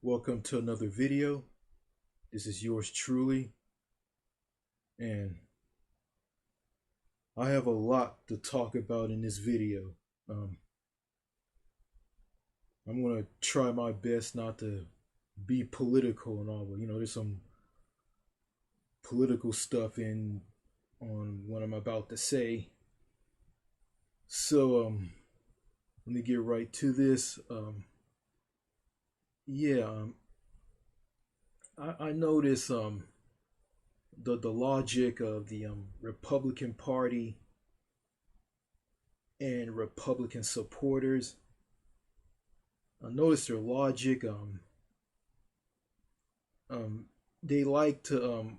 Welcome to another video. This is yours truly, and I have a lot to talk about in this video. Um, I'm gonna try my best not to be political and all, but there's some political stuff in on what I'm about to say. So let me get right to this. Yeah, I notice the logic of the Republican Party and Republican supporters. I notice their logic. Um, they like to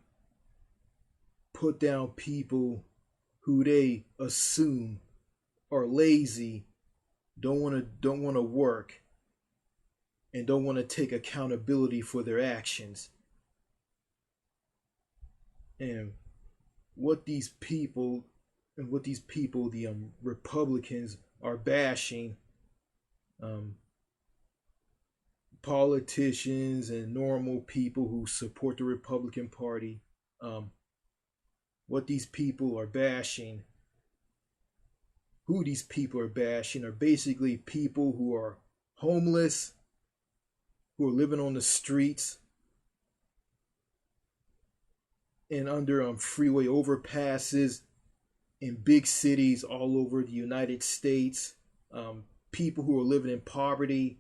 put down people who they assume are lazy, don't want to work, and don't want to take accountability for their actions. And what these people the Republicans are bashing, um, politicians and normal people who support the Republican Party. Um, what these people are bashing, who these people are bashing, are basically people who are homeless, who are living on the streets and under freeway overpasses in big cities all over the United States. People who are living in poverty,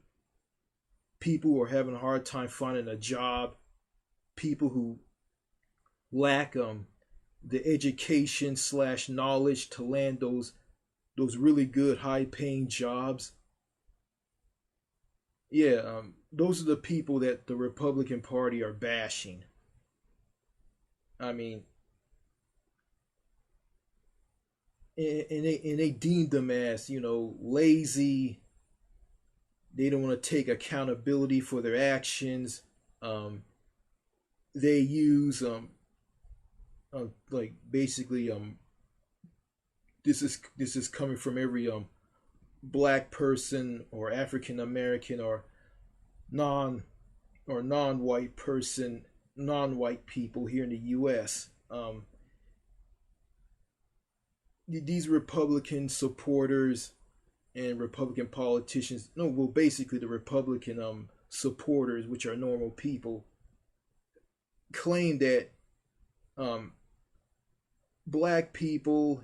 people who are having a hard time finding a job, people who lack the education slash knowledge to land those really good high paying jobs. Yeah, those are the people that the Republican Party are bashing. I mean, and they deemed them as lazy. They don't want to take accountability for their actions. Um, they use like basically this is coming from every black person or African American or non non-white person, non-white people here in the U.S. These Republican supporters and Republican politicians, no, well, basically the Republican supporters, which are normal people, claim that um, black people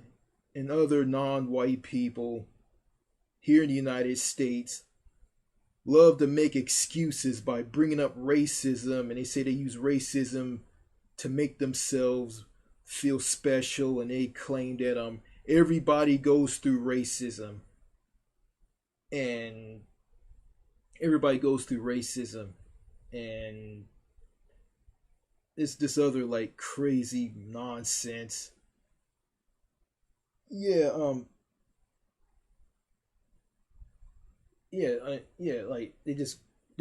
and other non-white people here in the United States love to make excuses by bringing up racism, and they say they use racism to make themselves feel special, and they claim that everybody goes through racism, and everybody goes through racism, and it's this other like crazy nonsense. Yeah, yeah, like they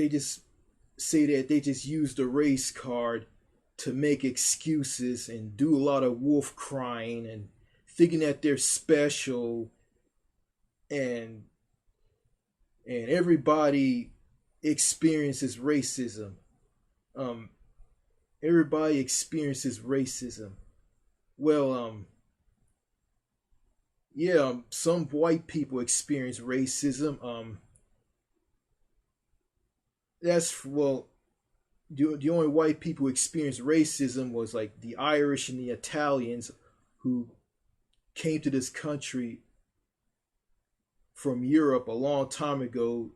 just say that they just use the race card to make excuses and do a lot of wolf crying and thinking that they're special, and everybody experiences racism. Um, everybody experiences racism. Well, yeah, some white people experience racism. That's well, the only white people who experienced racism was like the Irish and the Italians who came to this country from Europe a long time ago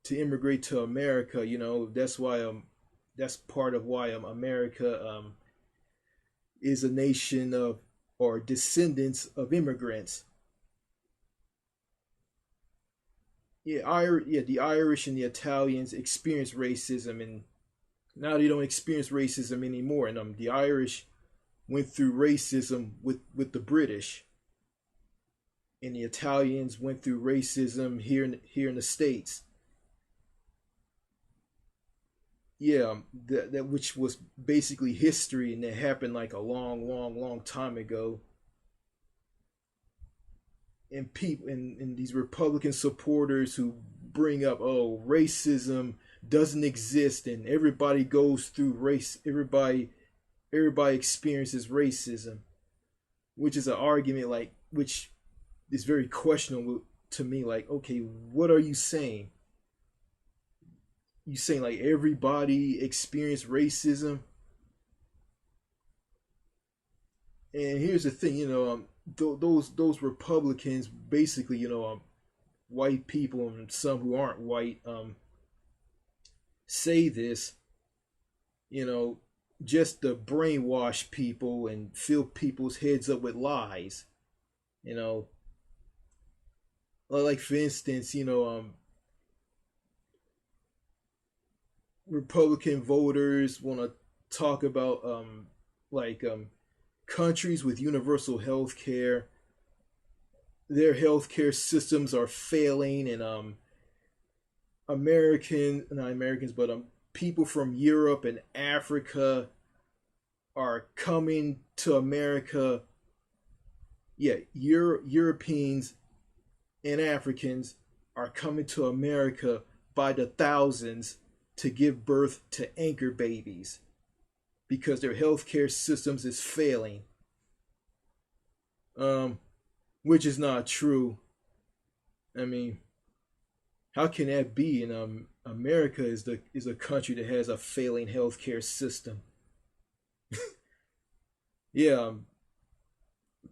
to immigrate to America. That's why that's part of why America is a nation of or descendants of immigrants. Yeah, the Irish and the Italians experienced racism, and now they don't experience racism anymore. And the Irish went through racism with the British, and the Italians went through racism here in the States. Yeah, that which was basically history, and that happened like a long time ago. And people and these Republican supporters who bring up, oh, racism doesn't exist, and everybody goes through race. Everybody experiences racism, which is an argument like which is very questionable to me. Like, okay, what are you saying? You saying like everybody experienced racism? And here's the thing, those Republicans, basically, white people and some who aren't white, say this, you know, just to brainwash people and fill people's heads up with lies. You know, like for instance, Republican voters want to talk about like countries with universal health care. Their healthcare systems are failing, and not Americans, but people from Europe and Africa are coming to America. Yeah, Europeans and Africans are coming to America by the thousands to give birth to anchor babies because their healthcare systems is failing. Which is not true. I mean, how can that be? And America is a country that has a failing healthcare system. Yeah,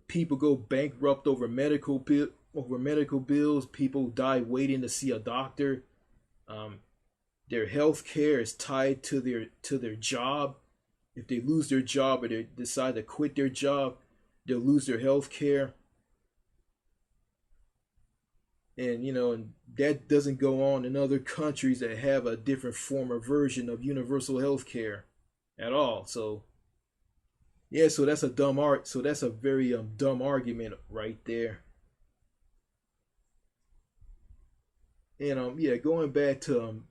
people go bankrupt over medical bills. People die waiting to see a doctor. Um, their health care is tied to their job. If they lose their job or they decide to quit their job, they'll lose their health care. And and that doesn't go on in other countries that have a different form or version of universal health care at all. So yeah, so that's a dumb art. So that's a very dumb argument right there. And yeah, going back to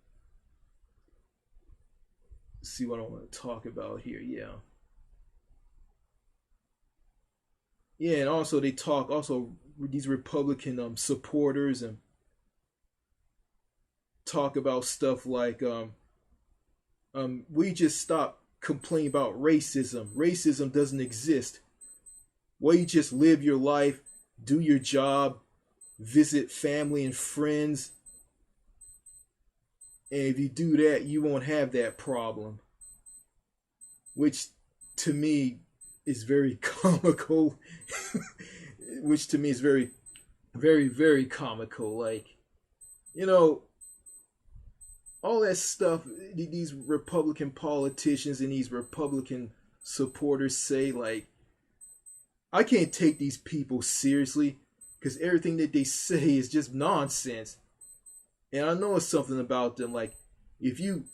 see what I want to talk about here. Yeah, yeah, and also they talk also these Republican supporters and talk about stuff like we just stop complaining about racism. Racism doesn't exist. Well, you just live your life, do your job, visit family and friends, and if you do that, you won't have that problem. Which to me is very comical. Which to me is very, very, very comical. Like, you know, all that stuff these Republican politicians and these Republican supporters say, like, I can't take these people seriously because everything that they say is just nonsense. And I know it's something about them. Like, if you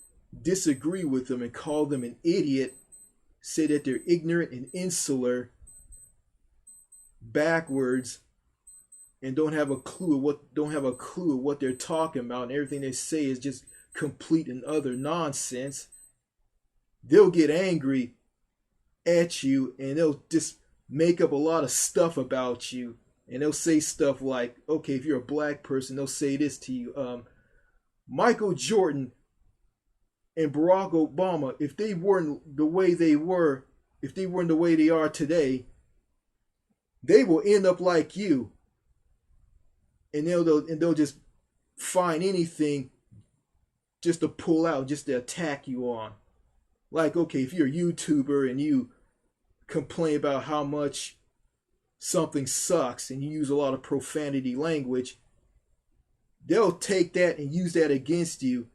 disagree with them and call them an idiot, say that they're ignorant and insular, backwards, and don't have a clue of what they're talking about, and everything they say is just complete and utter nonsense, they'll get angry at you and they'll just make up a lot of stuff about you. And they'll say stuff like, okay, if you're a black person, they'll say this to you. Michael Jordan and Barack Obama, if they weren't the way they were, if they weren't the way they are today, they will end up like you. And they'll just find anything just to pull out, just to attack you on. Like, okay, if you're a YouTuber and you complain about how much something sucks and you use a lot of profanity language, they'll take that and use that against you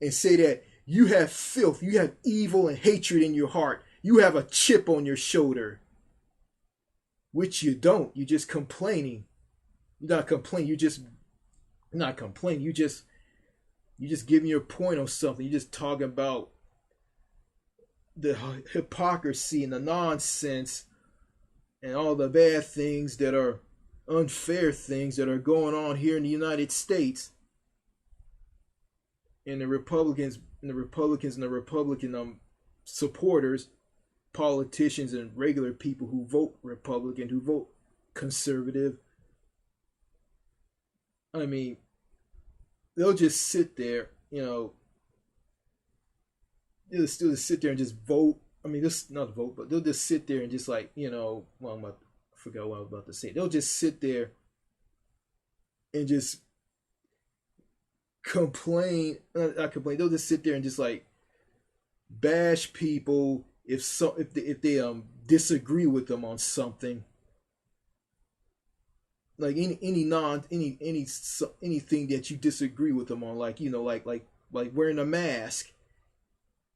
and say that you have filth, you have evil and hatred in your heart, you have a chip on your shoulder, which you don't. You're just complaining. You're not complaining. You're not complaining. You're just giving your point on something. You're just talking about the hypocrisy and the nonsense and all the bad things that are unfair things that are going on here in the United States. And the Republicans and the Republican supporters, politicians and regular people who vote Republican, who vote conservative, I mean, they'll just sit there, they'll still just sit there and just vote. I mean, just not vote, but they'll just sit there and just like, well, I forgot what I was about to say. They'll just sit there and just complain. Not complain. They'll just sit there and just like bash people if they disagree with them on something. Like anything that you disagree with them on, like like wearing a mask,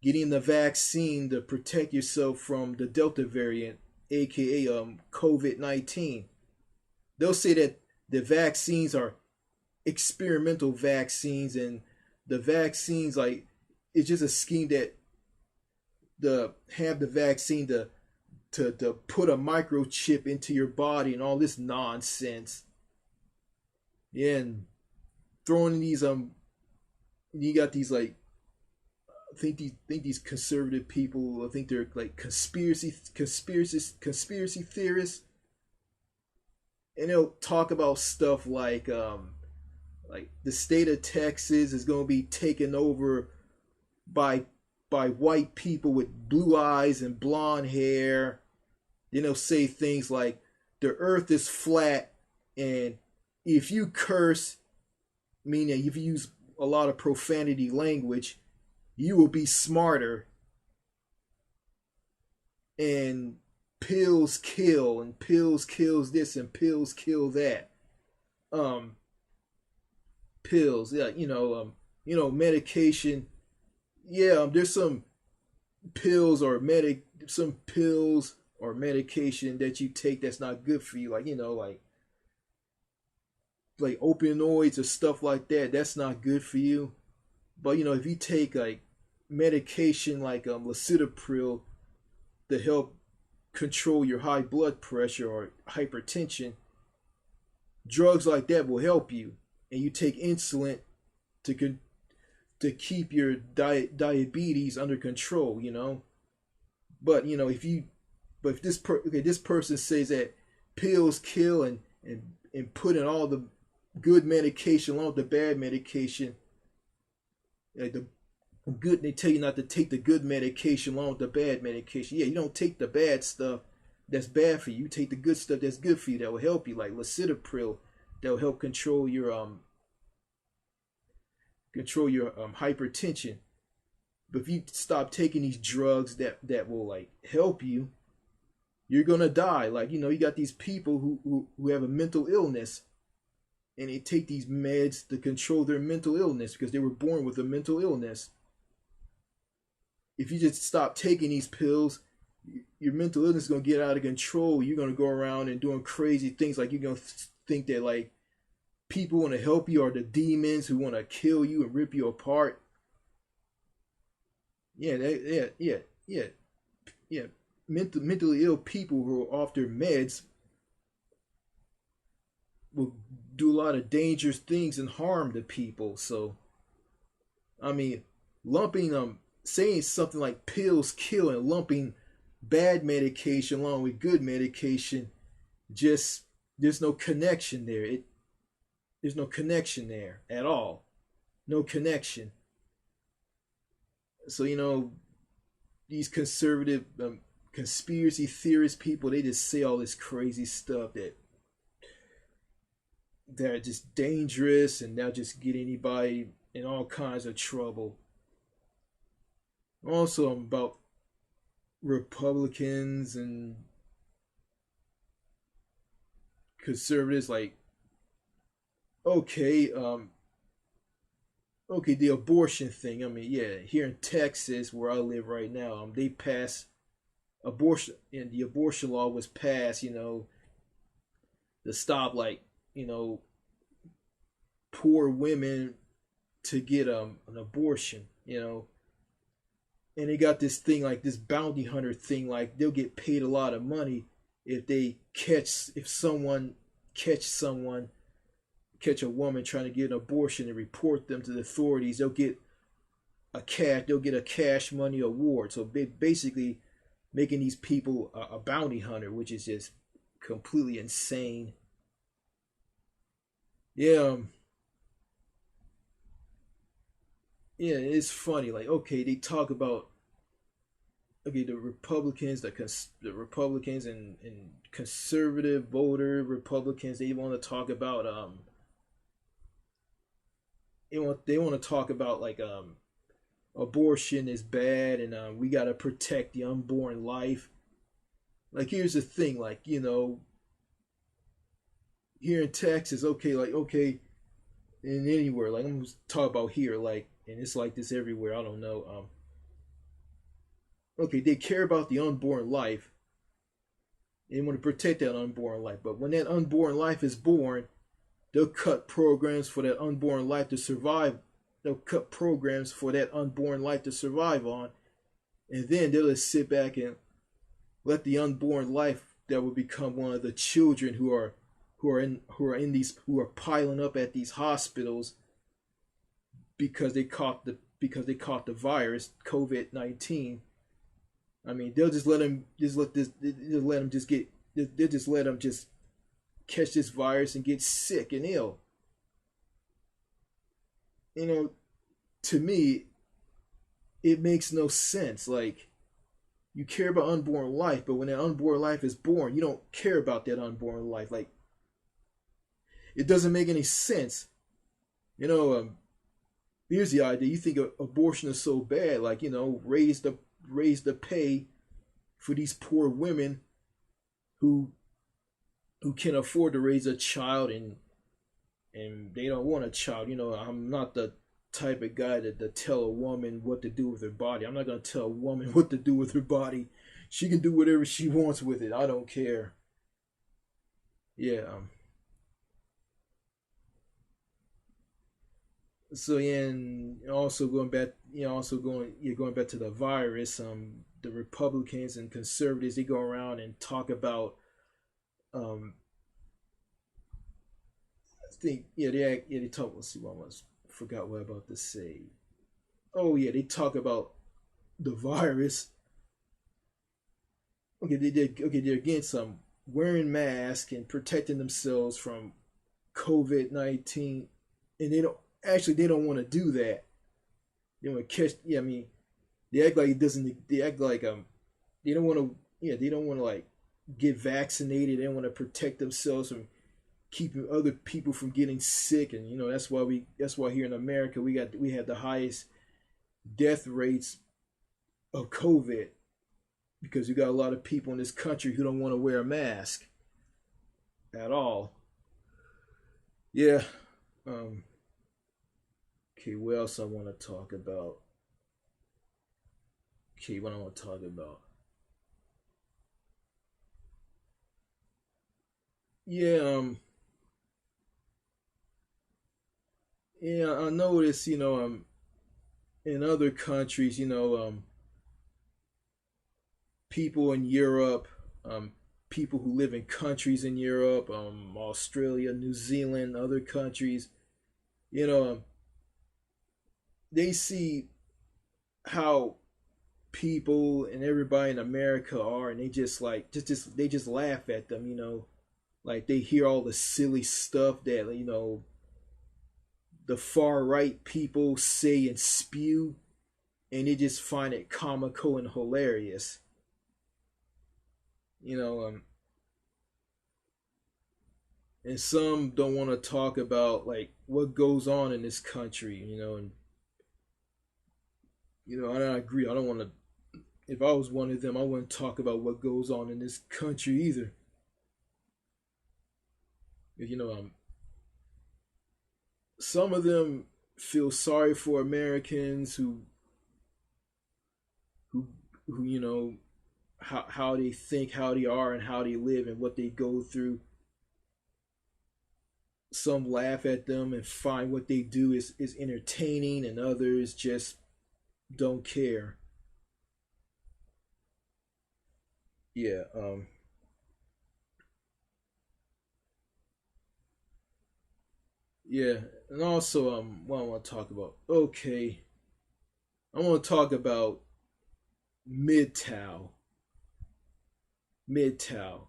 getting the vaccine to protect yourself from the Delta variant, aka COVID-19. They'll say that the vaccines are experimental vaccines, and the vaccines like it's just a scheme that the have the vaccine to put a microchip into your body and all this nonsense. Yeah, and throwing these you got these like I think these conservative people, I think they're like conspiracy theorists, and they'll talk about stuff like the state of Texas is going to be taken over by white people with blue eyes and blonde hair. Then they'll say things like the earth is flat, and if you curse, meaning if you use a lot of profanity language, you will be smarter. And pills kill, and pills kills this, and pills kill that. Um, pills, yeah, medication. Yeah, there's some pills or medication that you take that's not good for you, like like opioids or stuff like that. That's not good for you. But if you take like medication like lisinopril to help control your high blood pressure or hypertension, drugs like that will help you. And you take insulin to to keep your diabetes under control. But if this person says that pills kill, and put in all the good medication along with the bad medication, like they tell you not to take the good medication along with the bad medication. Yeah, you don't take the bad stuff that's bad for you. You take the good stuff that's good for you, that will help you, like lisinopril, that will help control your hypertension. But if you stop taking these drugs that will like help you, you're gonna die. Like you got these people who have a mental illness, and they take these meds to control their mental illness because they were born with a mental illness. If you just stop taking these pills, your mental illness is gonna get out of control. You're gonna go around and doing crazy things. Like you're gonna think that like people want to help you are the demons who want to kill you and rip you apart. Yeah. Mentally ill people who are off their meds will do a lot of dangerous things and harm to people. So, I mean, lumping saying something like pills kill and lumping bad medication along with good medication, just there's no connection there. There's no connection there at all. No connection. So these conservative conspiracy theorist people, they just say all this crazy stuff that they're just dangerous, and they'll just get anybody in all kinds of trouble. Also, about Republicans and conservatives, like okay, okay, the abortion thing. I mean, yeah, here in Texas, where I live right now, they pass abortion, and the abortion law was passed, to stop like poor women to get an abortion, and they got this thing like this bounty hunter thing, like they'll get paid a lot of money if someone catch a woman trying to get an abortion and report them to the authorities. They'll get a cash money award. So basically making these people a bounty hunter, which is just completely insane. Yeah, yeah, it's funny. Like, okay, they talk about okay, the Republicans and conservative voter Republicans, they want to talk about they want to talk about like abortion is bad, and we got to protect the unborn life. Like, here's the thing, like, here in Texas, okay, like, okay, in anywhere, like, I'm just talking about here, like, and it's like this everywhere. I don't know. Okay, they care about the unborn life. They want to protect that unborn life, but when that unborn life is born, they'll cut programs for that unborn life to survive. They'll cut programs for that unborn life to survive on, and then they'll just sit back and let the unborn life that will become one of the children who are piling up at these hospitals because they caught the virus COVID-19. I mean, they'll just let them just let this just let them just get they'll just let them just catch this virus and get sick and ill. You know, to me, it makes no sense. Like, you care about unborn life, but when that unborn life is born, you don't care about that unborn life. Like, it doesn't make any sense. You know, here's the idea: you think abortion is so bad, like, raise the pay for these poor women who can afford to raise a child, and they don't want a child. I'm not the type of guy to tell a woman what to do with her body. I'm not gonna tell a woman what to do with her body. She can do whatever she wants with it. I don't care. Yeah. So yeah, and also going back, going back to the virus. The Republicans and conservatives, they go around and talk about um I think, they talk. Let's see what I was forgot what I'm about to say. Oh yeah, they talk about the virus. Okay, they're against wearing masks and protecting themselves from COVID-19, and they don't want to do that. They want to catch. Yeah, I mean, they act like it doesn't. They act like they don't want to. Yeah, they don't want to like get vaccinated. They want to protect themselves from keeping other people from getting sick, and that's why here in America we have the highest death rates of COVID, because you got a lot of people in this country who don't want to wear a mask at all. Yeah. Um. Okay. What else I want to talk about? Okay. What I want to talk about? Yeah. Yeah. I noticed. In other countries, people in Europe, people who live in countries in Europe, Australia, New Zealand, other countries, you know, they see how people and everybody in America are, and they just like they just laugh at them. Like, they hear all the silly stuff that the far right people say and spew, and they just find it comical and hilarious. You know, and some don't want to talk about like what goes on in this country. And I agree. I don't want to. If I was one of them, I wouldn't talk about what goes on in this country either. Some of them feel sorry for Americans who who how they think, how they are, and how they live, and what they go through. Some laugh at them and find what they do is entertaining, and others just don't care. Yeah. Yeah. And also, what I want to talk about. Okay, I want to talk about MGTOW. MGTOW.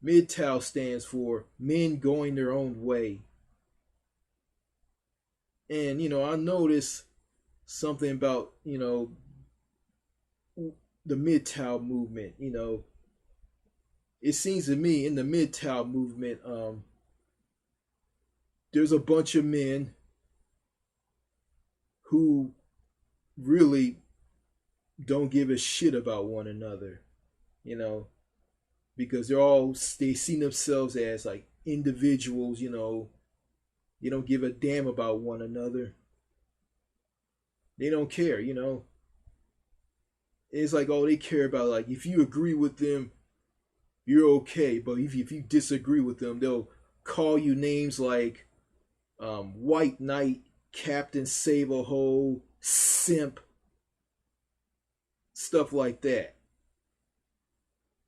MGTOW stands for Men Going Their Own Way. And I noticed something about the MGTOW movement. It seems to me in the MGTOW movement, there's a bunch of men who really don't give a shit about one another, you know, because they see themselves as like individuals, they don't give a damn about one another. They don't care. It's like all they care about, like if you agree with them, you're okay. But if you disagree with them, they'll call you names like White Knight, Captain Saberhole, Simp, stuff like that.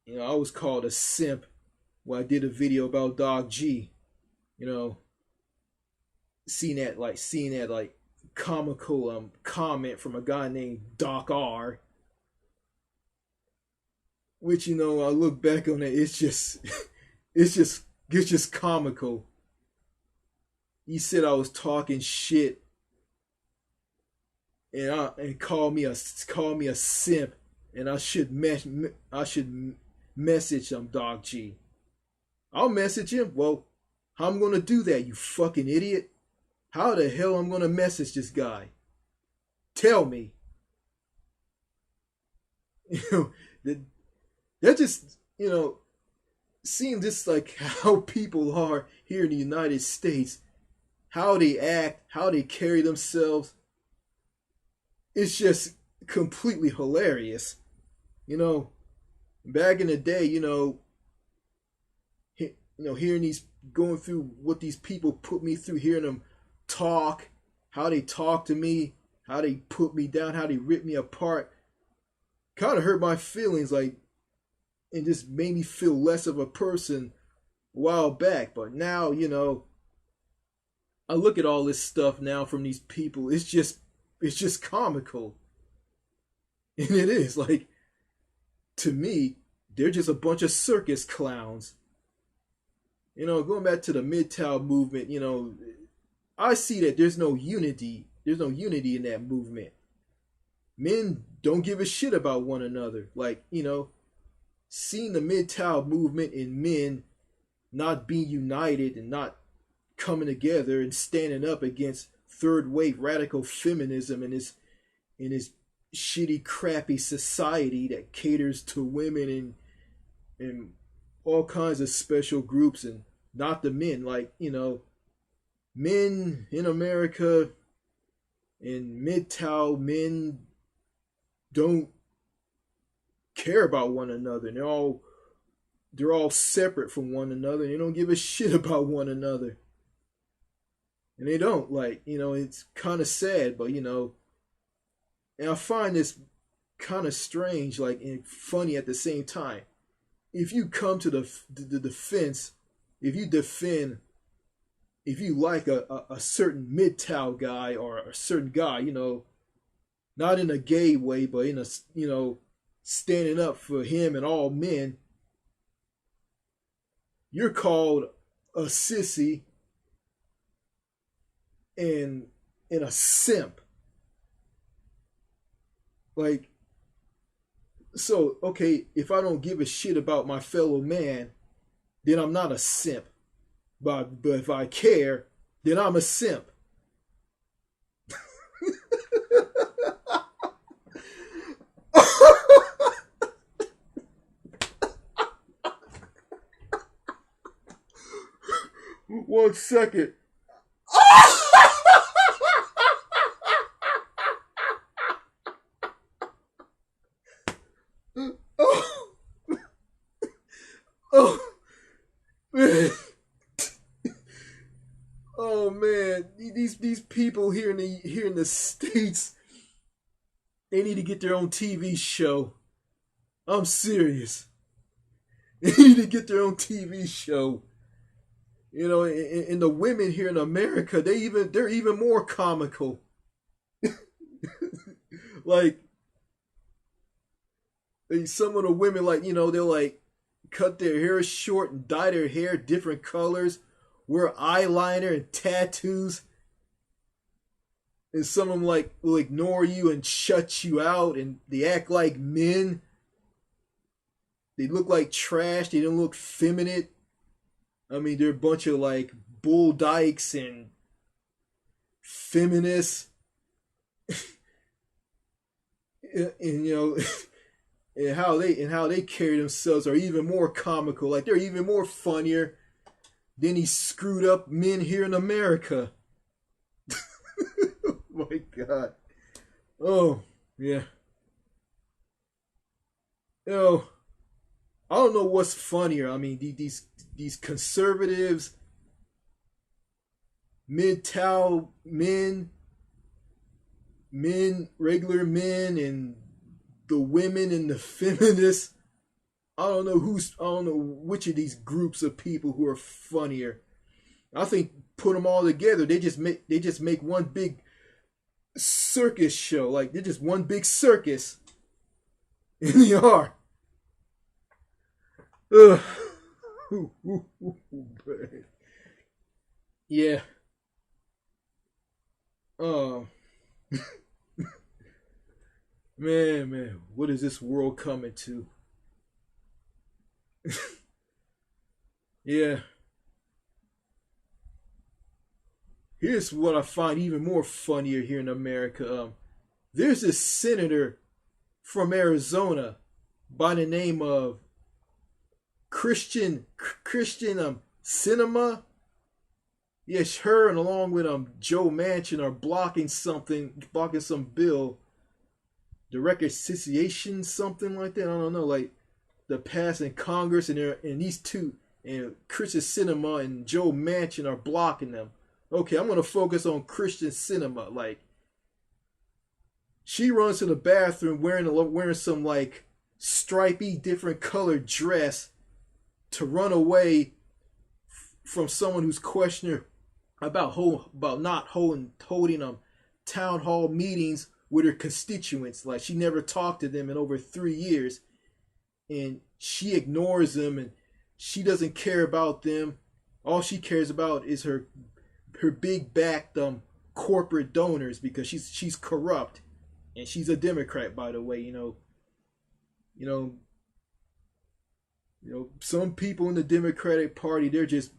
I was called a simp when I did a video about Dog G. You know, seeing that comical comment from a guy named Doc R. Which I look back on it, it's just comical. He said I was talking shit and call me a simp, and I should message Dog G. I'll message him. Well, how I'm gonna do that, you fucking idiot? How the hell I'm gonna message this guy? Tell me. That just seeing this, like how people are here in the United States, how they act, how they carry themselves. It's just completely hilarious. Back in the day, hearing going through what these people put me through, hearing them talk, how they talk to me, how they put me down, how they rip me apart, kind of hurt my feelings, like, and just made me feel less of a person a while back. But now, I look at all this stuff now from these people. It's just comical. And it is, like, to me, they're just a bunch of circus clowns. Going back to the MGTOW movement, I see that there's no unity. There's no unity in that movement. Men don't give a shit about one another. Like, seeing the MGTOW movement in men not being united and not coming together and standing up against third wave radical feminism and this shitty, crappy society that caters to women and all kinds of special groups and not the men. Like, men in America and MGTOW men don't care about one another. And they're all separate from one another. And they don't give a shit about one another. And they don't, like, it's kind of sad, but and I find this kind of strange, like, and funny at the same time. If you come to the defense, if you defend, if you like a certain MGTOW guy or a certain guy, not in a gay way, but in a, standing up for him and all men, you're called a sissy and a simp. Like, so, okay, if I don't give a shit about my fellow man, then I'm not a simp. But if I care, then I'm a simp. One second. Oh, oh man. Oh man, these people here in the States, they need to get their own TV show. I'm serious. They need to get their own TV show. And the women here in America, they're even more comical. Like, some of the women, like, they'll like cut their hair short and dye their hair different colors, wear eyeliner and tattoos. and some of them like will ignore you and shut you out, and they act like men. They look like trash. They don't look feminine. I mean, they're a bunch of like bull dykes and feminists, and you know, and how they carry themselves are even more comical. Like they're even more funnier than these screwed up men here in America. Oh my God. Oh yeah. You know, I don't know what's funnier. I mean, these conservatives, mid-tow regular men, and the women and the feminists. I don't know which of these groups of people who are funnier. I think put them all together, they just make one big circus show. Like they're just one big circus. And they are. Ugh. Yeah. Oh man, what is this world coming to? Yeah. Here's what I find even more funnier here in America. There's this senator from Arizona by the name of Christian Cinema. Yes, her and along with Joe Manchin are blocking some bill, the reconciliation something like that. I don't know, like the pass in Congress, and these two and Christian Cinema and Joe Manchin are blocking them. Okay, I'm gonna focus on Christian Cinema. Like she runs to the bathroom wearing some like stripy, different colored dress to run away from someone who's questioning her about not holding town hall meetings with her constituents. Like she never talked to them in over 3 years, and she ignores them, and she doesn't care about them. All she cares about is her big backed corporate donors, because she's corrupt, and she's a Democrat, by the way. You know, some people in the Democratic Party, they're just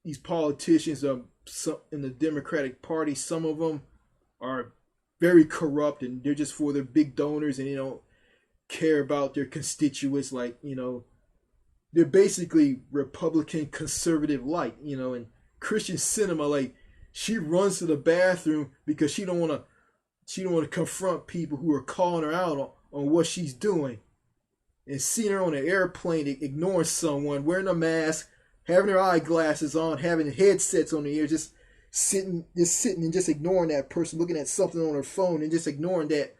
these politicians in the Democratic Party. Some of them are very corrupt, and they're just for their big donors, and they don't care about their constituents. Like they're basically Republican conservative light. And Christian Cinema, like she runs to the bathroom because she don't want to confront people who are calling her out on what she's doing, and seeing her on an airplane ignoring someone, wearing a mask, having her eyeglasses on, having headsets on her ears, just sitting and just ignoring that person, looking at something on her phone, and just ignoring a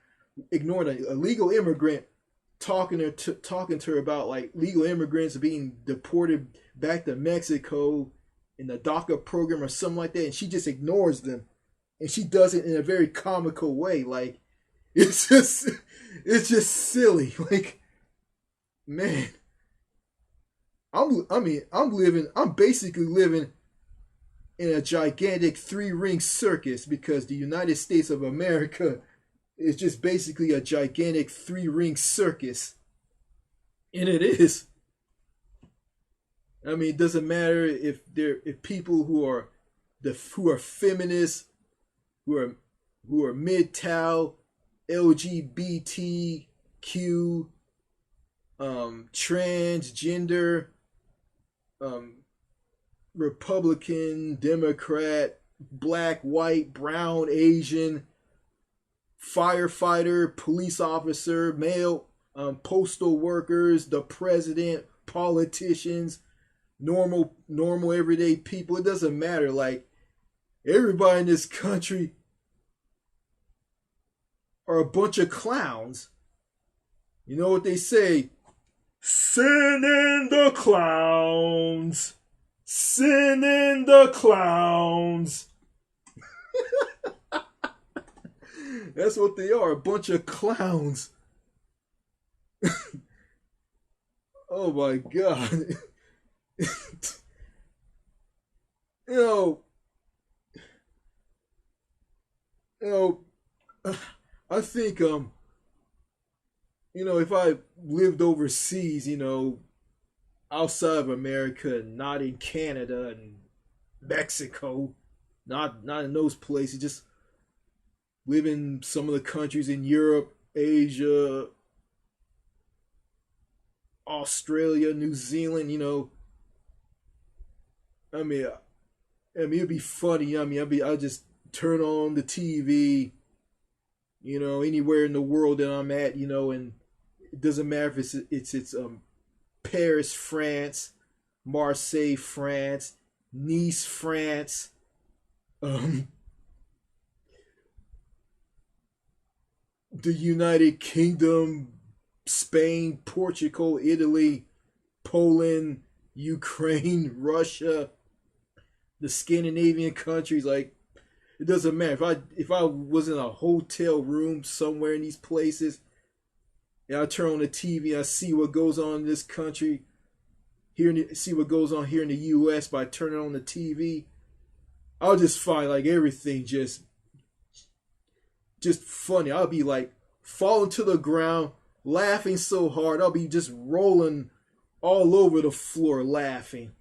legal immigrant talking to her about like legal immigrants being deported back to Mexico in the DACA program or something like that, and she just ignores them, and she does it in a very comical way. Like it's just silly. Like, man, I'm basically living in a gigantic three-ring circus, because the United States of America is just basically a gigantic three-ring circus. And it is. I mean, it doesn't matter if people who are feminists, who are mid-tow, LGBTQ, transgender, Republican, Democrat, black, white, brown, Asian, firefighter, police officer, male, postal workers, the president, politicians, normal everyday people. It doesn't matter. Like, everybody in this country are a bunch of clowns. You know what they say? Send in the clowns. Send in the clowns. That's what they are, a bunch of clowns. Oh my God. you know, You know, I think if I lived overseas, outside of America, not in Canada and Mexico, not in those places, just live in some of the countries in Europe, Asia, Australia, New Zealand, I mean, it'd be funny. I just turn on the TV, anywhere in the world that I'm at, and it doesn't matter if it's Paris, France, Marseille, France, Nice, France, um, the United Kingdom, Spain, Portugal, Italy, Poland, Ukraine, Russia, the Scandinavian countries. Like, it doesn't matter if I was in a hotel room somewhere in these places, and I turn on the TV, I see what goes on in this country, see what goes on here in the U.S. by turning on the TV. I'll just find like everything just funny. I'll be like falling to the ground, laughing so hard. I'll be just rolling all over the floor laughing.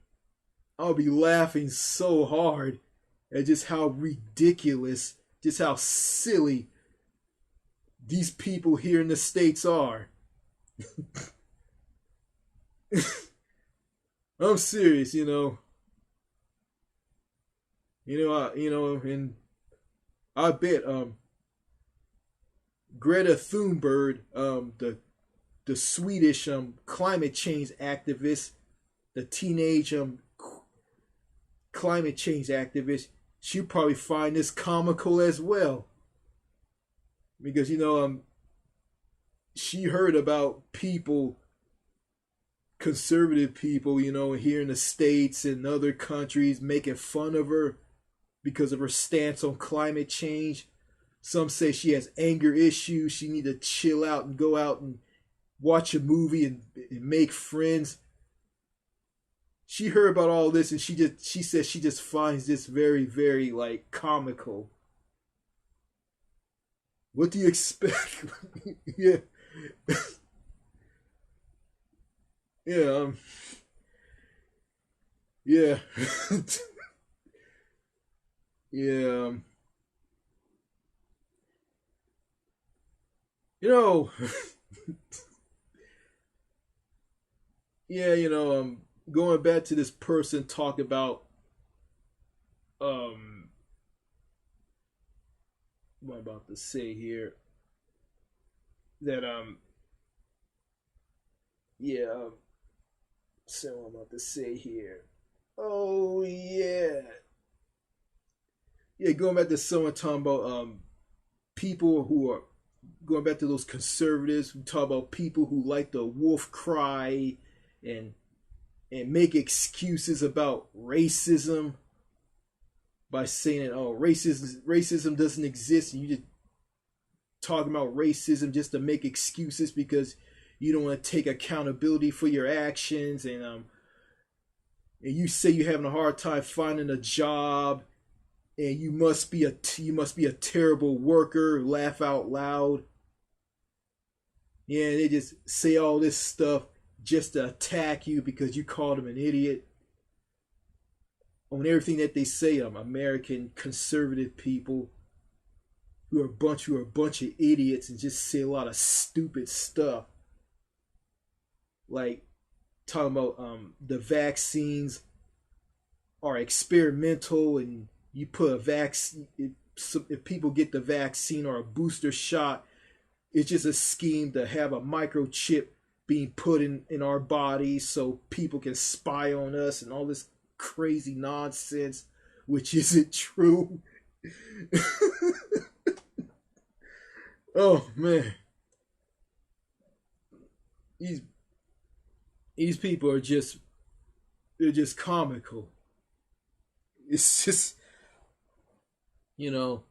I'll be laughing so hard at just how ridiculous, just how silly these people here in the States are. I'm serious, and I bet Greta Thunberg, the Swedish climate change activist, the teenage climate change activist, she'll probably find this comical as well, because she heard about people, conservative people, here in the States and other countries making fun of her because of her stance on climate change. Some say she has anger issues. She need to chill out and go out and watch a movie and make friends. She heard about all this and she says she just finds this very, very like comical. What do you expect? Yeah. Yeah, yeah. Yeah. You know, yeah, going back to this person talk about um what I'm about to say here, that yeah, so what I'm about to say here. Oh yeah. Yeah, going back to someone talking about people who are going back to those conservatives who talk about people who like the wolf cry and make excuses about racism by saying that, oh, racism doesn't exist, and you just talking about racism just to make excuses because you don't want to take accountability for your actions, and you say you're having a hard time finding a job, and you must be a terrible worker, laugh out loud. Yeah, they just say all this stuff just to attack you because you called them an idiot. On everything that they say, American conservative people who are a bunch of idiots and just say a lot of stupid stuff, like talking about the vaccines are experimental, and you put a vaccine, if people get the vaccine or a booster shot, it's just a scheme to have a microchip being put in our bodies so people can spy on us and all this crazy nonsense, which isn't true. Oh man, these these people are they're just comical. It's just you know,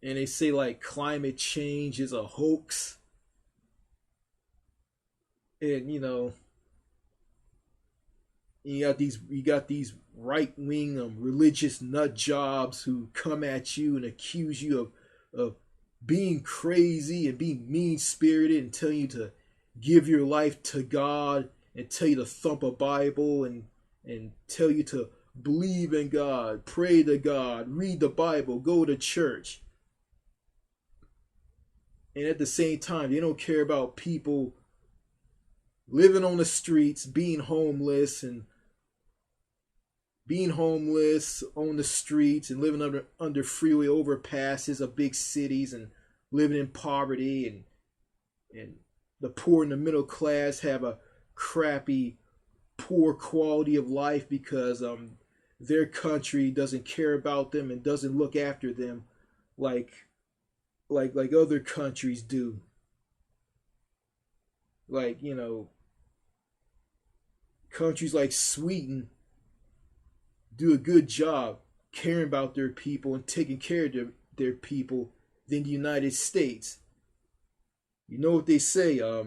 and they say like climate change is a hoax, and You got these right wing religious nut jobs who come at you and accuse you of being crazy and being mean spirited and tell you to give your life to God and tell you to thump a Bible and tell you to believe in God, pray to God, read the Bible, go to church. And at the same time, they don't care about people living on the streets, being homeless on the streets and living under freeway overpasses of big cities and living in poverty, and the poor and the middle class have a crappy, poor quality of life because their country doesn't care about them and doesn't look after them like other countries do. Like, countries like Sweden do a good job caring about their people and taking care of their people than the United States. You know what they say, a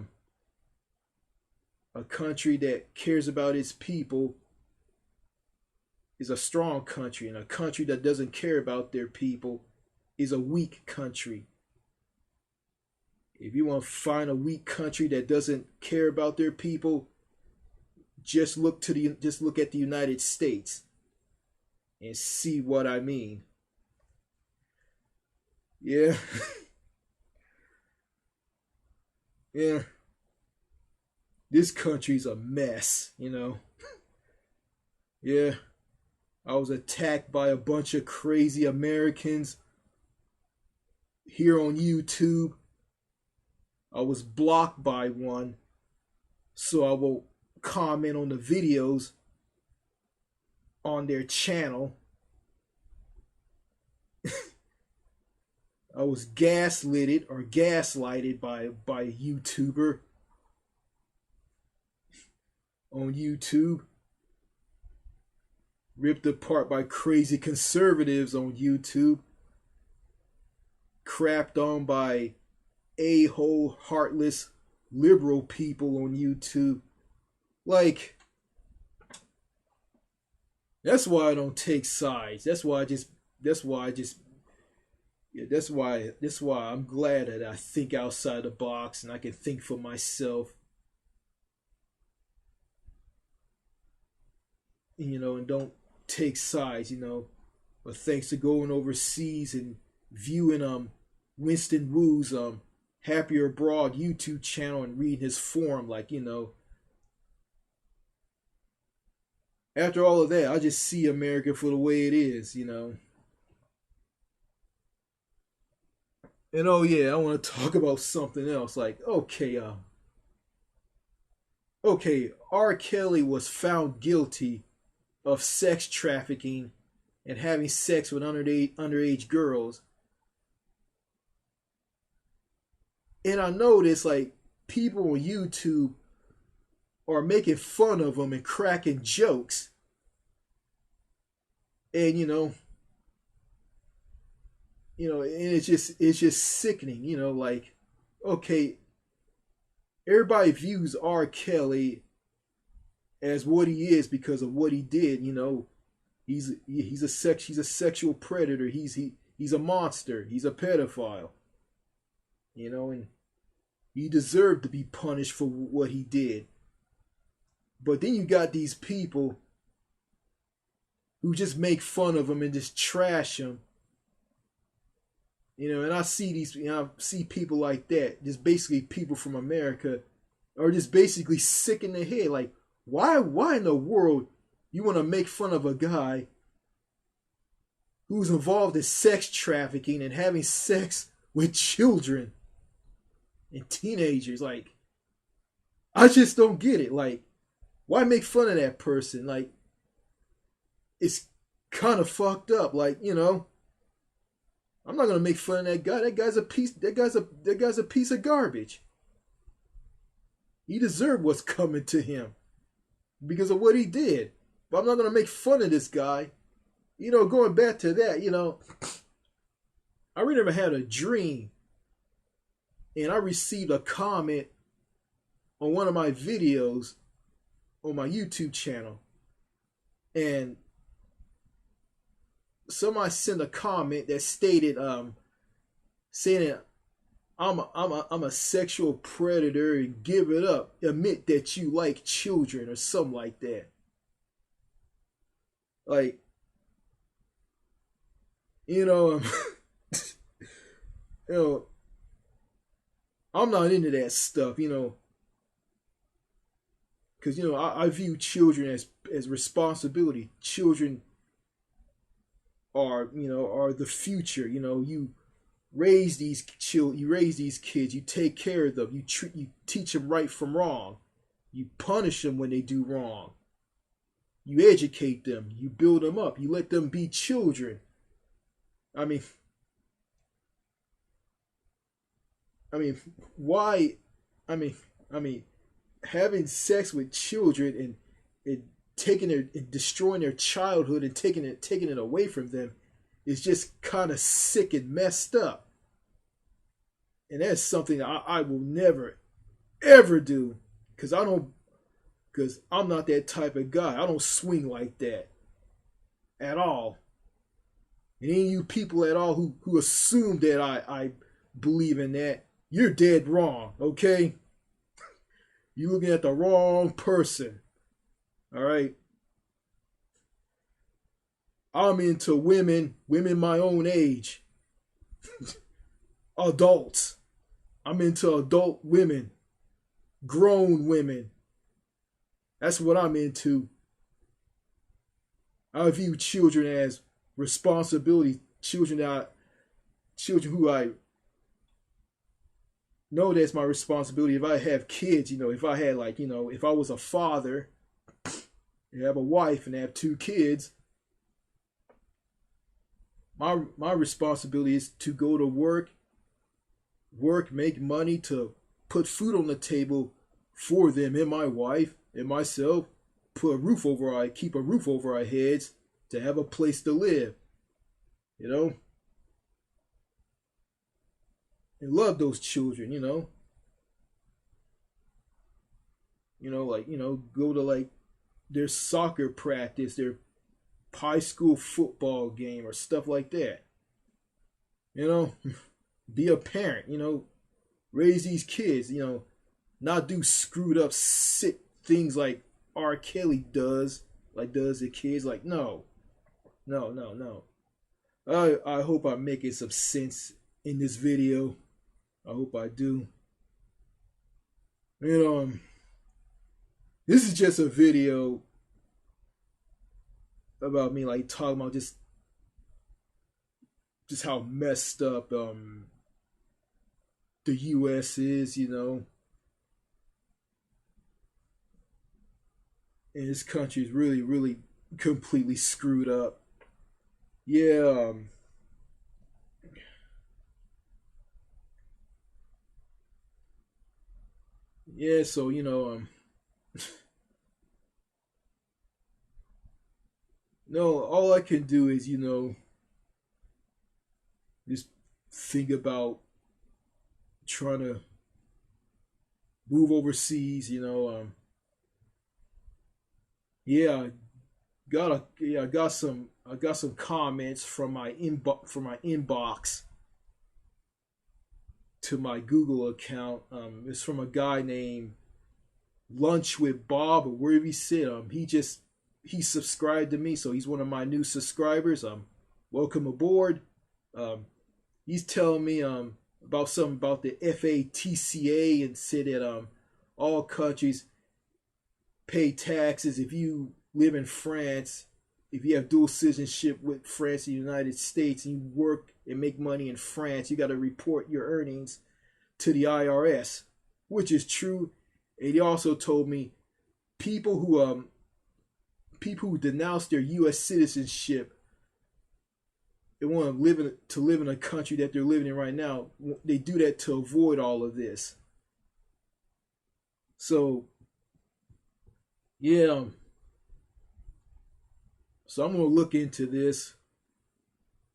country that cares about its people is a strong country, and a country that doesn't care about their people is a weak country. If you want to find a weak country that doesn't care about their people, just look at the United States and see what I mean. Yeah. Yeah. This country's a mess, Yeah. I was attacked by a bunch of crazy Americans here on YouTube. I was blocked by one, so I will comment on the videos on their channel. I was gaslighted by a YouTuber on YouTube. Ripped apart by crazy conservatives on YouTube. Crapped on by a-hole, heartless, liberal people on YouTube. Like, that's why I don't take sides. That's why I'm glad that I think outside the box and I can think for myself. And don't take sides, But thanks to going overseas and viewing Winston Wu's Happier Abroad YouTube channel and reading his forum, after all of that, I just see America for the way it is, And oh yeah, I want to talk about something else. Like, okay, R. Kelly was found guilty of sex trafficking and having sex with underage girls. And I noticed, like, people on YouTube are making fun of him and cracking jokes. And and it's just sickening, like, okay, everybody views R. Kelly as what he is because of what he did, He's a sexual predator. He's a monster. He's a pedophile. And he deserved to be punished for what he did. But then you got these people who just make fun of him and just trash him. And I see people like that, just basically people from America, are just basically sick in the head. Like, why in the world you want to make fun of a guy who's involved in sex trafficking and having sex with children and teenagers? Like, I just don't get it. Like, why make fun of that person? Like, it's kind of fucked up. Like, I'm not gonna make fun of that guy. That guy's a piece of garbage. He deserved what's coming to him because of what he did. But I'm not gonna make fun of this guy. Going back to that, I remember had a dream and I received a comment on one of my videos on my YouTube channel. and somebody sent a comment that stated saying that I'm a sexual predator and give it up. Admit that you like children or something like that. Like, you know, you know, I'm not into that stuff, because I view children as responsibility. Children are the future. You raise these children, you raise these kids, you take care of them, you teach them right from wrong, you punish them when they do wrong, you educate them, you build them up, you let them be children. I mean, I mean, why? I mean, I mean, having sex with children and taking their and destroying their childhood and taking it away from them is just kind of sick and messed up. And that's something I will never ever do, because I'm not that type of guy. I don't swing like that at all. And any of you people at all who assume that I believe in that, you're dead wrong, okay? You're looking at the wrong person. All right. I'm into women my own age, adults. I'm into adult women, grown women. That's what I'm into. I view children as responsibility. Children who I know that's my responsibility. If I have kids, if I had if I was a father and have a wife and have two kids, my responsibility is to go to work, make money to put food on the table for them and my wife and myself, keep a roof over our heads, to have a place to live, and love those children, go to their soccer practice, their high school football game or stuff like that. Be a parent, raise these kids, not do screwed up sick things like R. Kelly does the kids. Like, no. No. I hope I'm making some sense in this video. I hope I do. This is just a video about me talking about just how messed up the US is, and this country is really, really completely screwed up. Yeah. Yeah, so no, all I can do is just think about trying to move overseas. Yeah, I got some comments from my inbox to my Google account. It's from a guy named Lunch with Bob, or wherever he said. He subscribed to me, so he's one of my new subscribers. Welcome aboard. He's telling me about something about the FATCA, and said that all countries pay taxes. If you live in France, if you have dual citizenship with France and the United States, and you work and make money in France, you got to report your earnings to the IRS, which is true. And he also told me people who denounce their U.S. citizenship and want to live in a country that they're living in right now, they do that to avoid all of this. So, yeah. So I'm gonna look into this,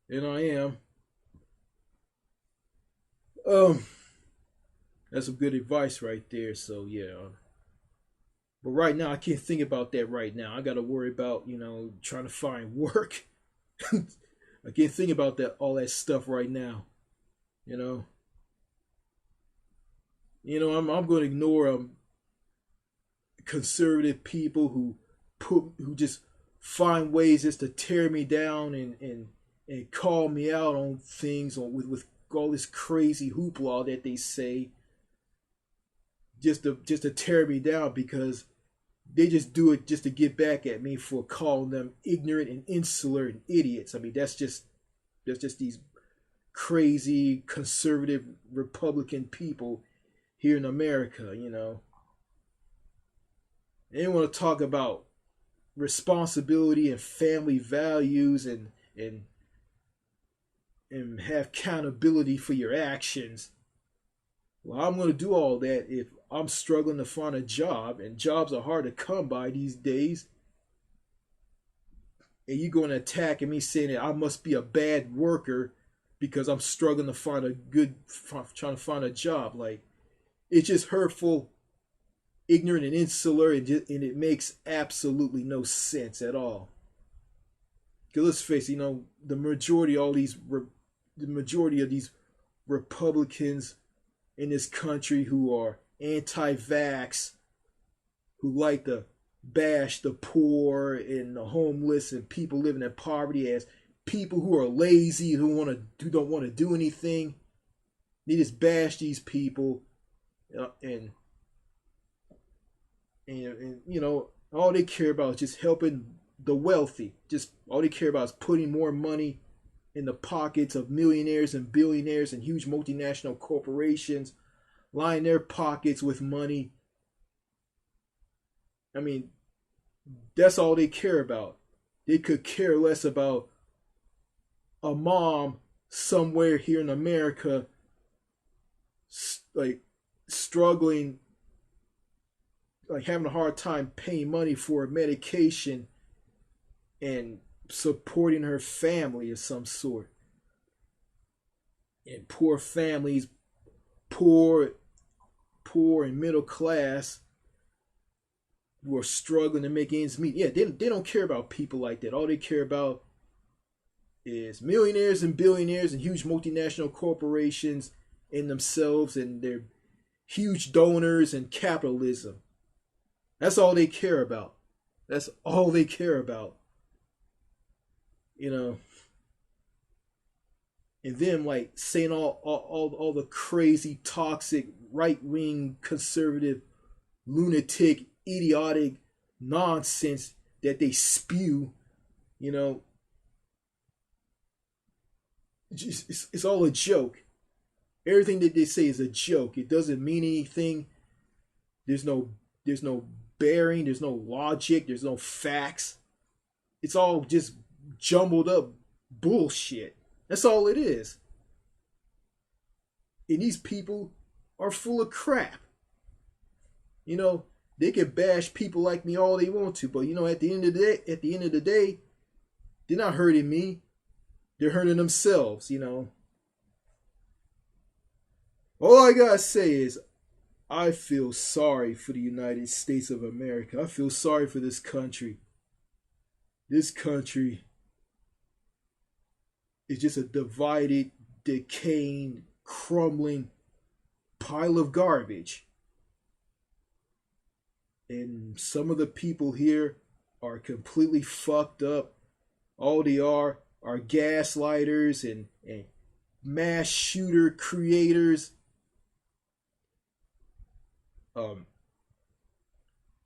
and I am. Um, that's some good advice right there. So yeah, But right now, I can't think about that right now. I got to worry about, trying to find work. I can't think about that all that stuff right now. You know, I'm going to ignore conservative people who just find ways just to tear me down and call me out on things with all this crazy hoopla that they say just to tear me down because they just do it just to get back at me for calling them ignorant and insular and idiots. I mean, that's just these crazy conservative Republican people here in America. They want to talk about responsibility and family values and have accountability for your actions. Well, I'm going to do all that if I'm struggling to find a job, and jobs are hard to come by these days. And you're going to attack me saying that I must be a bad worker because I'm struggling to trying to find a job. Like, it's just hurtful, ignorant, and insular, and it makes absolutely no sense at all. Because let's face it, the majority of these Republicans in this country who are anti-vax, who like to bash the poor and the homeless and people living in poverty as people who are lazy, who don't want to do anything. They just bash these people, and all they care about is just helping the wealthy. Just all they care about is putting more money in the pockets of millionaires and billionaires and huge multinational corporations, line their pockets with money. I mean, that's all they care about. They could care less about a mom somewhere here in America, like struggling, like having a hard time paying money for medication and supporting her family of some sort. And poor families, poor and middle class, who are struggling to make ends meet. Yeah, they don't care about people like that. All they care about is millionaires and billionaires and huge multinational corporations in themselves and their huge donors and capitalism. That's all they care about. That's all they care about. And them like saying all the crazy, toxic, right wing, conservative, lunatic, idiotic nonsense that they spew. It's all a joke. Everything that they say is a joke. It doesn't mean anything. There's no bearing. There's no logic. There's no facts. It's all just jumbled up bullshit. That's all it is. And these people are full of crap. They can bash people like me all they want to, but at the end of the day, they're not hurting me. They're hurting themselves. All I gotta say is, I feel sorry for the United States of America. I feel sorry for this country. This country is just a divided, decaying, crumbling pile of garbage. And some of the people here are completely fucked up. All they are gaslighters and mass shooter creators.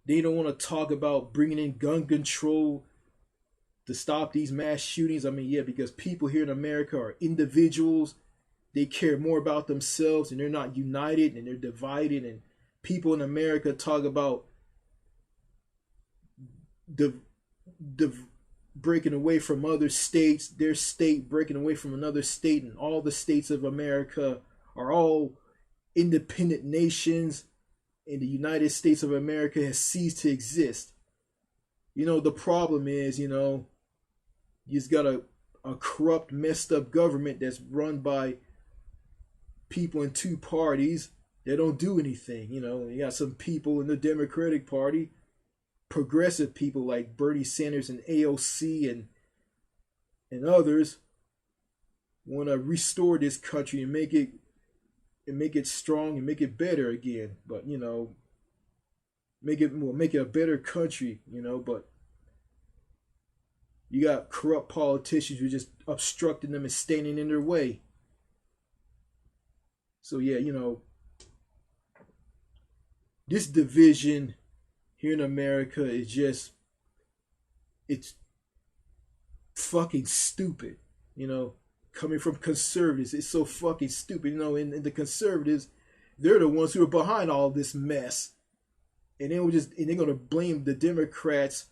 They don't want to talk about bringing in gun control to stop these mass shootings. I mean, yeah, because people here in America are individuals. They care more about themselves and they're not united and they're divided. And people in America talk about the breaking away from other states, their state breaking away from another state, and all the states of America are all independent nations, and the United States of America has ceased to exist. The problem is, you just got a corrupt, messed up government that's run by people in two parties that don't do anything. You got some people in the Democratic Party progressive people like Bernie Sanders and AOC and others want to restore this country and make it strong and make it better again. But make it a better country. But you got corrupt politicians who are just obstructing them and standing in their way. So yeah, this division here in America is it's fucking stupid. Coming from conservatives, it's so fucking stupid. And the conservatives, they're the ones who are behind all this mess, and they're gonna blame the Democrats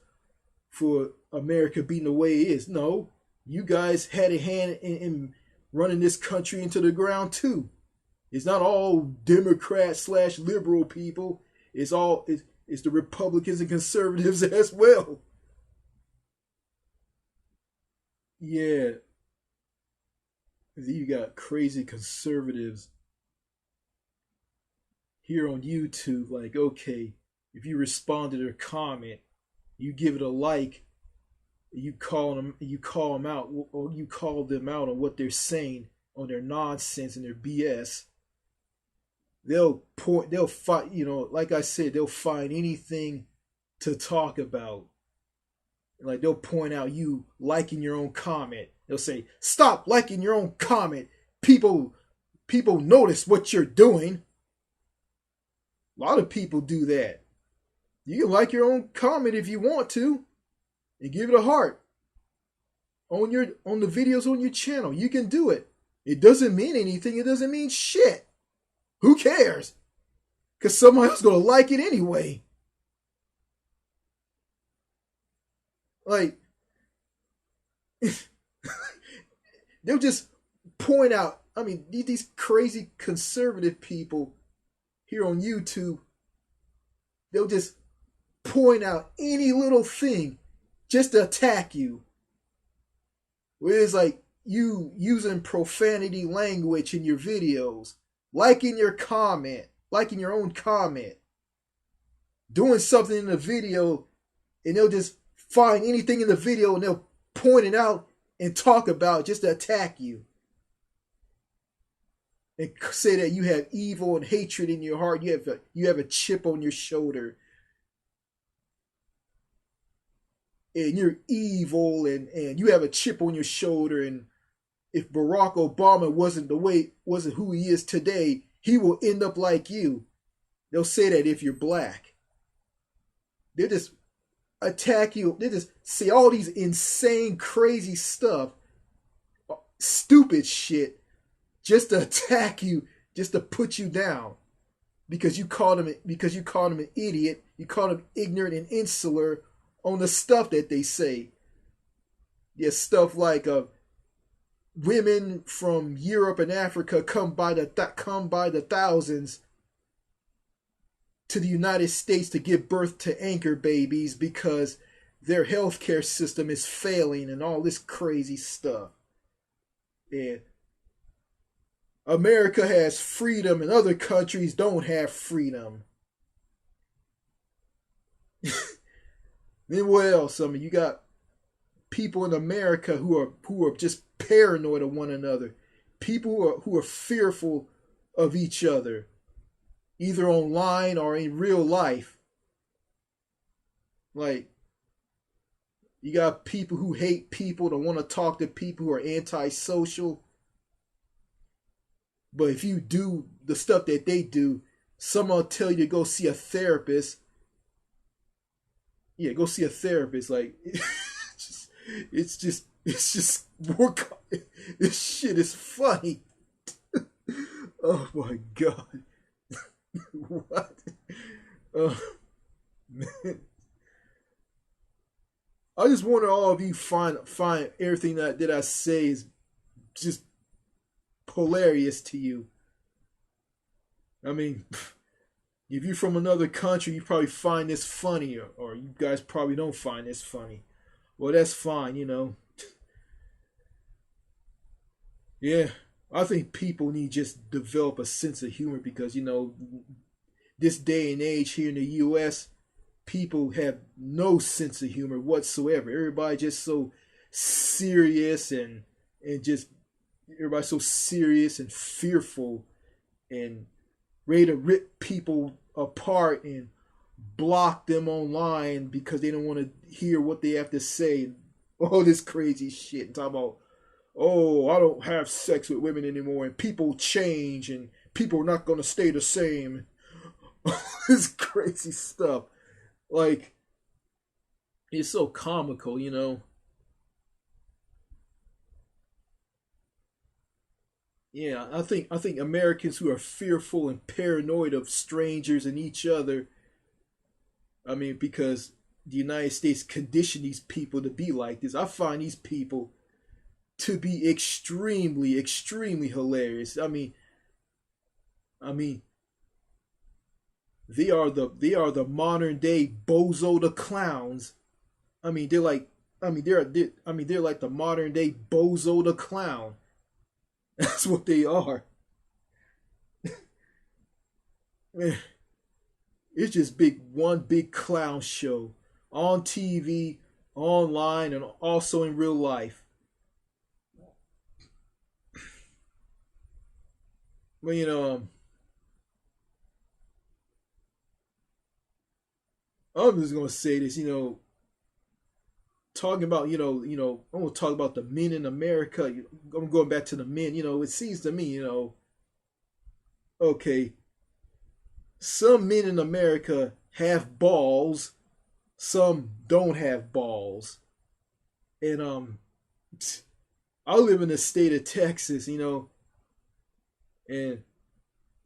for America being the way it is. No, you guys had a hand in running this country into the ground too. It's not all Democrat/liberal people. It's the Republicans and conservatives as well. Yeah, you got crazy conservatives here on YouTube. Like, okay, if you respond to their comment, you give it a like, you call them out, or you call them out on what they're saying, on their nonsense and their BS. They'll fight, like I said, they'll find anything to talk about. Like, they'll point out you liking your own comment. They'll say, stop liking your own comment. People notice what you're doing. A lot of people do that. You can like your own comment if you want to, and give it a heart on the videos on your channel. You can do it. It doesn't mean anything. It doesn't mean shit. Who cares? Because somebody else is going to like it anyway. Like, they'll just point out, these crazy conservative people here on YouTube, they'll just point out any little thing just to attack you. Where it's like you using profanity language in your videos, liking your own comment, doing something in the video, and they'll just find anything in the video and they'll point it out and talk about just to attack you. And say that you have evil and hatred in your heart. You have a chip on your shoulder. And you're evil and you have a chip on your shoulder. And if Barack Obama wasn't who he is today, he will end up like you. They'll say that if you're black. They'll just attack you. They just say all these insane, crazy stuff, stupid shit, just to attack you, just to put you down, because you called him an idiot, you called him ignorant and insular on the stuff that they say. Yeah, stuff like women from Europe and Africa come by the thousands to the United States to give birth to anchor babies because their healthcare system is failing and all this crazy stuff. And America has freedom and other countries don't have freedom. Then what else? You got people in America who are just paranoid of one another. People who are fearful of each other, either online or in real life. Like, you got people who hate people, don't want to talk to people, who are antisocial. But if you do the stuff that they do, someone will tell you to go see a therapist. Yeah, go see a therapist. Like, it's just work. This shit is funny. Oh my god. What? Oh man. I just wonder all of you find everything that I say is just hilarious to you. If you're from another country, you probably find this funny, or you guys probably don't find this funny. Well, that's fine, Yeah, I think people need to just develop a sense of humor because, this day and age here in the U.S., people have no sense of humor whatsoever. Everybody just so serious and just everybody so serious and fearful and ready to rip people apart and block them online because they don't want to hear what they have to say. All this crazy shit and talk about, oh, I don't have sex with women anymore and people change and people are not going to stay the same. This crazy stuff. Like, it's so comical, you know. Yeah, I think Americans who are fearful and paranoid of strangers and each other, I mean, because the United States conditioned these people to be like this. I find these people to be extremely, extremely hilarious. I mean, they are the modern day Bozo the clowns. I mean, they're like, they're like the modern day Bozo the clown. That's what they are. Man, it's just one big clown show on TV, online, and also in real life. Well, I'm just gonna say this. Talking about I'm gonna talk about the men in America. I'm going back to the men. It seems to me, okay, some men in America have balls, some don't have balls, and I live in the state of Texas, and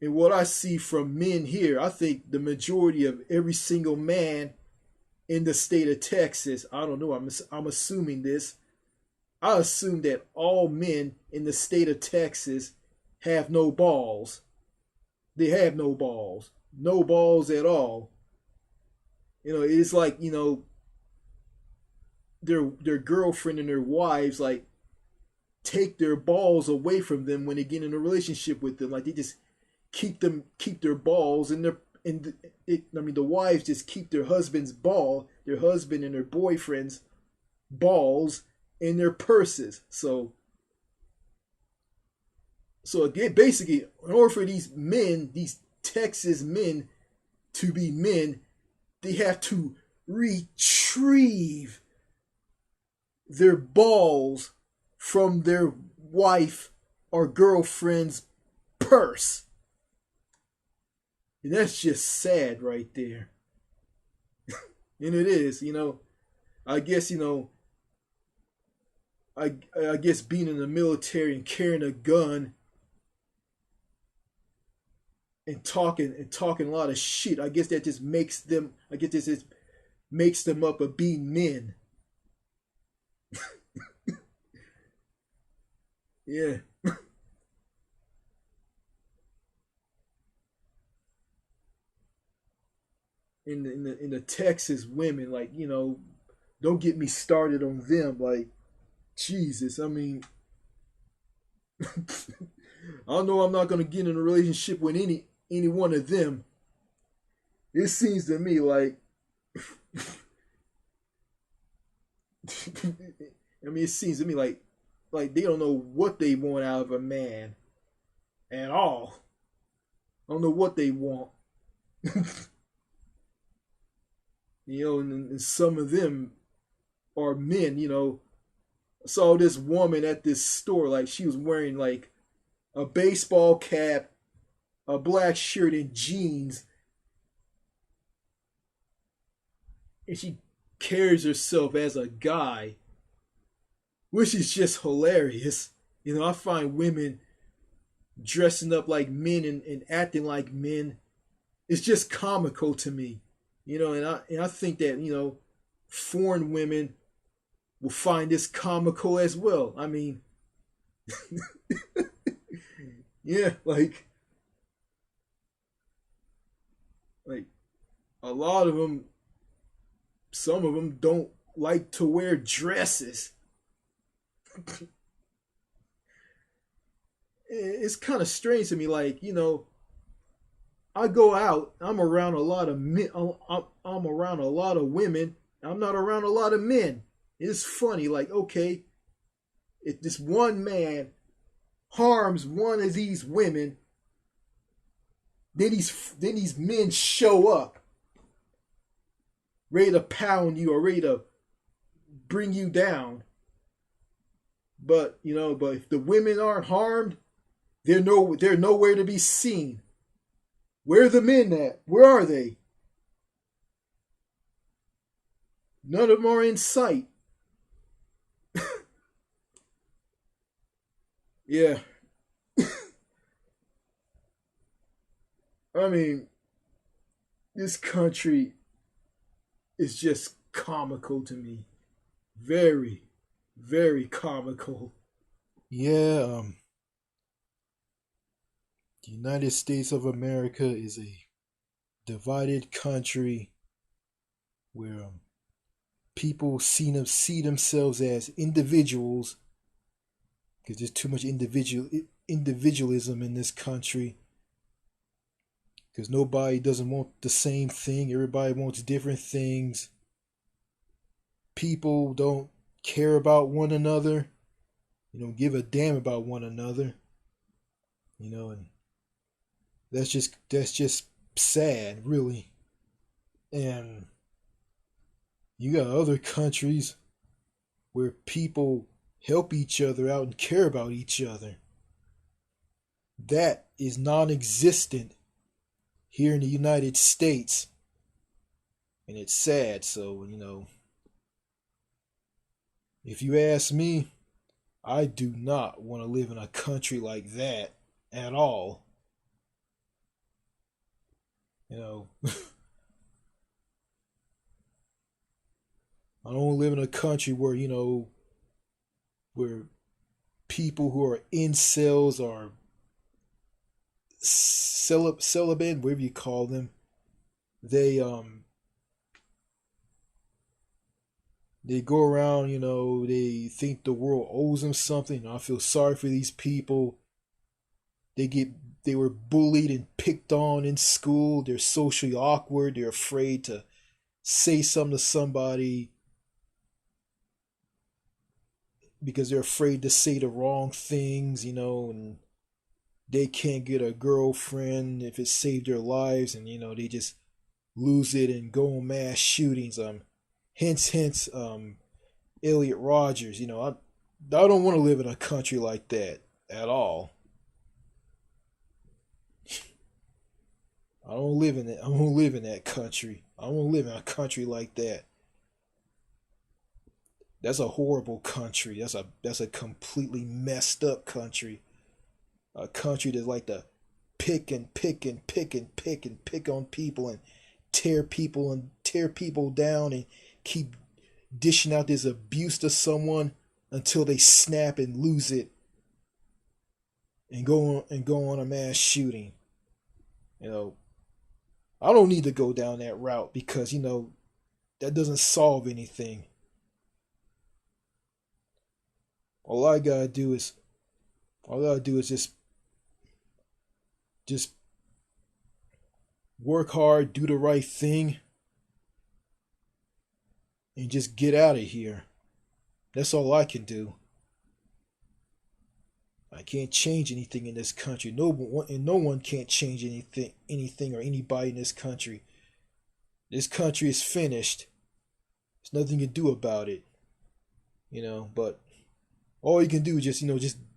what I see from men here, I think the majority of every single man in the state of Texas, I don't know, I'm assuming this. I assume that all men in the state of Texas have no balls. They have no balls. No balls at all. It's like, their girlfriend and their wives like take their balls away from them when they get in a relationship with them. Like they just keep their balls in their in it. I mean, the wives just keep their husband and their boyfriend's balls in their purses. So again, basically, in order for these men, these Texas men, to be men, they have to retrieve their balls from their wife or girlfriend's purse. And that's just sad right there. And it is, I guess, I guess being in the military and carrying a gun and talking a lot of shit, I guess that just makes them I guess this just makes them up of being men. Yeah. In the Texas women, like, don't get me started on them. Like, Jesus, I mean, I know I'm not gonna get in a relationship with any one of them. It seems to me like I mean, it seems to me like they don't know what they want out of a man at all. I don't know what they want. And some of them are men. I saw this woman at this store, like she was wearing like a baseball cap, a black shirt, and jeans, and she carries herself as a guy, which is just hilarious. I find women dressing up like men and acting like men. It's just comical to me. And I think that, foreign women will find this comical as well. I mean, yeah, like a lot of them, some of them don't like to wear dresses. It's kind of strange to me, like, I go out, I'm around a lot of men, I'm around a lot of women, I'm not around a lot of men. It's funny, like, okay, if this one man harms one of these women, then these men show up, ready to pound you or ready to bring you down. But if the women aren't harmed, they're nowhere to be seen. Where are the men at? Where are they? None of them are in sight. Yeah, I mean, this country is just comical to me. Very, very comical. Yeah, the United States of America is a divided country where people see themselves as individuals because there's too much individualism in this country. Because nobody doesn't want the same thing. Everybody wants different things. People don't care about one another. You don't give a damn about one another. And that's just sad, really. And you got other countries where people help each other out and care about each other. That is non-existent here in the United States. And it's sad. So, if you ask me, I do not want to live in a country like that at all. I don't live in a country where people who are incels or celibate, whatever you call them, they they go around, they think the world owes them something. I feel sorry for these people. They were bullied and picked on in school. They're socially awkward. They're afraid to say something to somebody because they're afraid to say the wrong things, and they can't get a girlfriend if it saved their lives, and they just lose it and go on mass shootings. Hence, Elliot Rogers. I don't want to live in a country like that at all. I don't live in that. I don't live in that country. I don't live in a country like that. That's a horrible country. That's a completely messed up country. A country that like to pick and pick and pick and pick and pick on people and tear people down and keep dishing out this abuse to someone until they snap and lose it and go on a mass shooting. You know, I don't need to go down that route because that doesn't solve anything. All I gotta do is just work hard, do the right thing, and just get out of here. That's all I can do. I can't change anything in this country. No one can't change anything or anybody in this country. This country is finished. There's nothing you can do about it. But all you can do is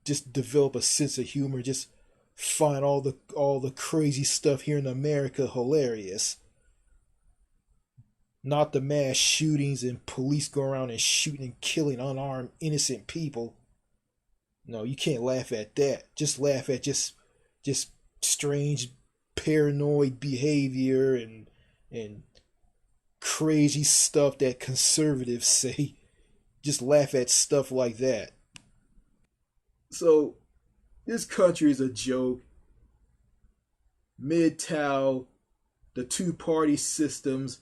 just develop a sense of humor. Just find all the crazy stuff here in America hilarious. Not the mass shootings and police go around and shooting and killing unarmed innocent people. No, you can't laugh at that. Just laugh at just strange paranoid behavior and crazy stuff that conservatives say. Just laugh at stuff like that. So this country is a joke. MGTOW, the two-party systems,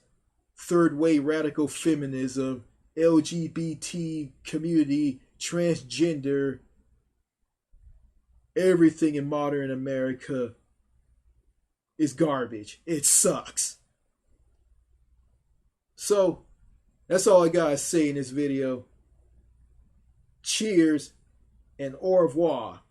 third-way radical feminism, LGBT community, transgender, everything in modern America is garbage. It sucks. So that's all I gotta say in this video. Cheers and au revoir.